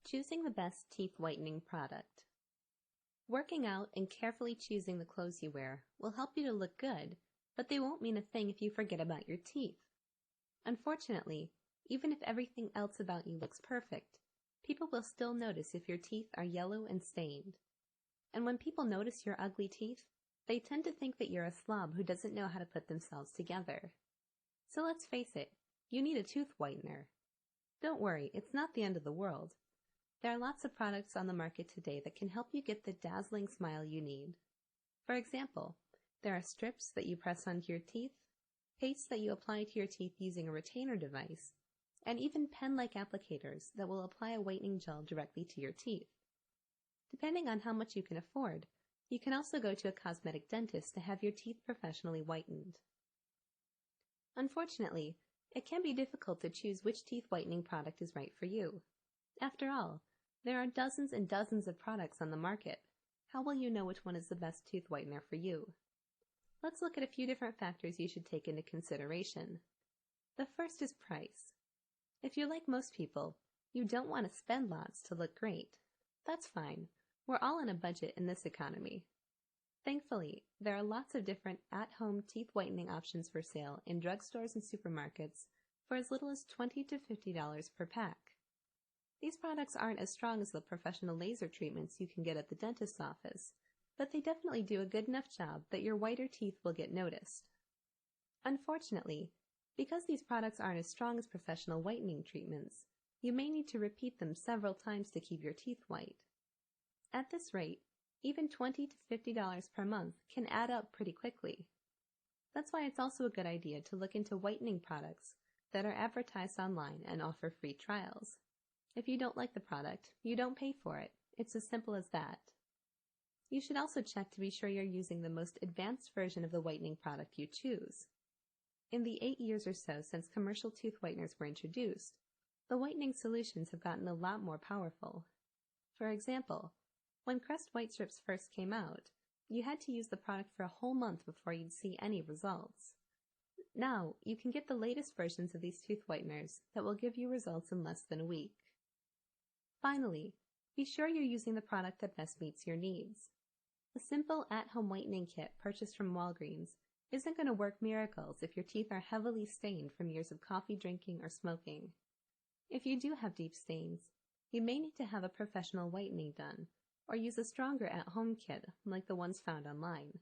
Choosing the best teeth whitening product. Working out and carefully choosing the clothes you wear will help you to look good, but they won't mean a thing if you forget about your teeth. Unfortunately, even if everything else about you looks perfect, people will still notice if your teeth are yellow and stained. And when people notice your ugly teeth, they tend to think that you're a slob who doesn't know how to put themselves together. So let's face it, you need a tooth whitener. Don't worry, it's not the end of the world. There are lots of products on the market today that can help you get the dazzling smile you need. For example, there are strips that you press onto your teeth, paste that you apply to your teeth using a retainer device, and even pen-like applicators that will apply a whitening gel directly to your teeth. Depending on how much you can afford, you can also go to a cosmetic dentist to have your teeth professionally whitened. Unfortunately, it can be difficult to choose which teeth whitening product is right for you. After all, there are dozens and dozens of products on the market. How will you know which one is the best tooth whitener for you? Let's look at a few different factors you should take into consideration. The first is price. If you're like most people, you don't want to spend lots to look great. That's fine. We're all on a budget in this economy. Thankfully, there are lots of different at-home teeth whitening options for sale in drugstores and supermarkets for as little as $20 to $50 per pack. These products aren't as strong as the professional laser treatments you can get at the dentist's office, but they definitely do a good enough job that your whiter teeth will get noticed. Unfortunately, because these products aren't as strong as professional whitening treatments, you may need to repeat them several times to keep your teeth white. At this rate, even $20 to $50 per month can add up pretty quickly. That's why it's also a good idea to look into whitening products that are advertised online and offer free trials. If you don't like the product, you don't pay for it. It's as simple as that. You should also check to be sure you're using the most advanced version of the whitening product you choose. In the 8 years or so since commercial tooth whiteners were introduced, the whitening solutions have gotten a lot more powerful. For example, when Crest White Strips first came out, you had to use the product for a whole month before you'd see any results. Now, you can get the latest versions of these tooth whiteners that will give you results in less than a week. Finally, be sure you're using the product that best meets your needs. A simple at-home whitening kit purchased from Walgreens isn't going to work miracles if your teeth are heavily stained from years of coffee drinking or smoking. If you do have deep stains, you may need to have a professional whitening done, or use a stronger at-home kit like the ones found online.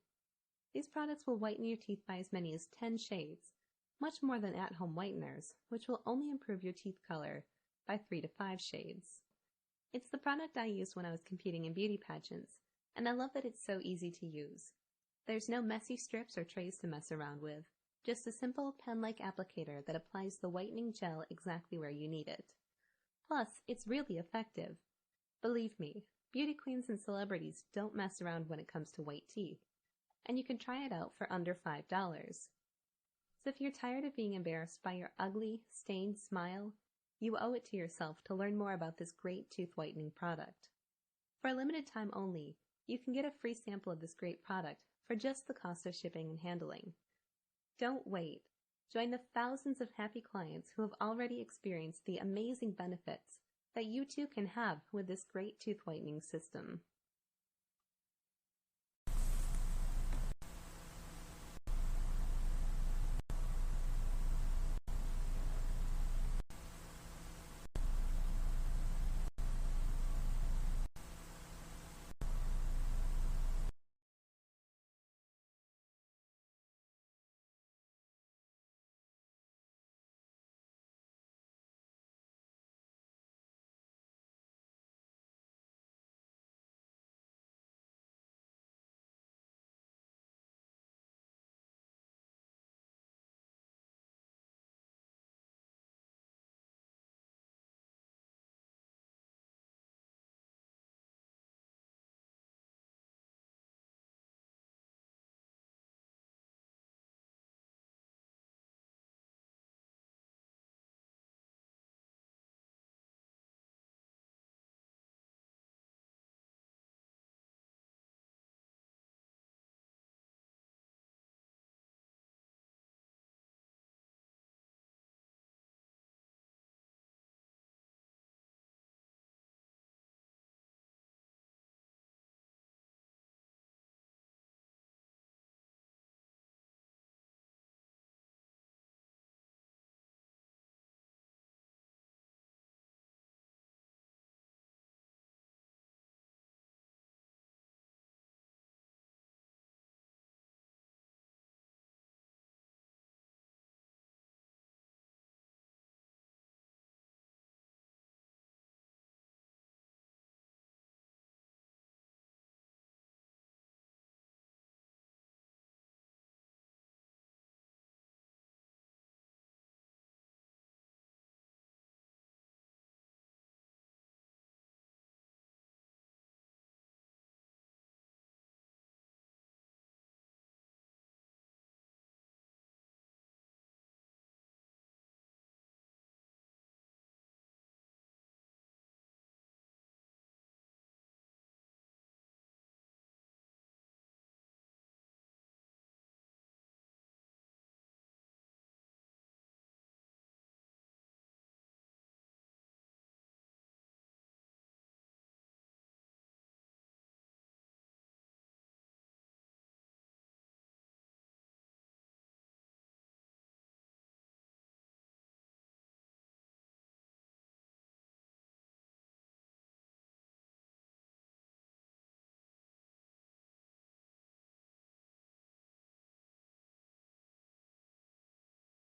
These products will whiten your teeth by as many as 10 shades, much more than at-home whiteners, which will only improve your teeth color by 3 to 5 shades. It's the product I used when I was competing in beauty pageants, and I love that it's so easy to use. There's no messy strips or trays to mess around with, just a simple pen-like applicator that applies the whitening gel exactly where you need it. Plus, it's really effective. Believe me, beauty queens and celebrities don't mess around when it comes to white teeth, and you can try it out for under $5. So if you're tired of being embarrassed by your ugly, stained smile, you owe it to yourself to learn more about this great tooth whitening product. For a limited time only, you can get a free sample of this great product for just the cost of shipping and handling. Don't wait. Join the thousands of happy clients who have already experienced the amazing benefits that you too can have with this great tooth whitening system.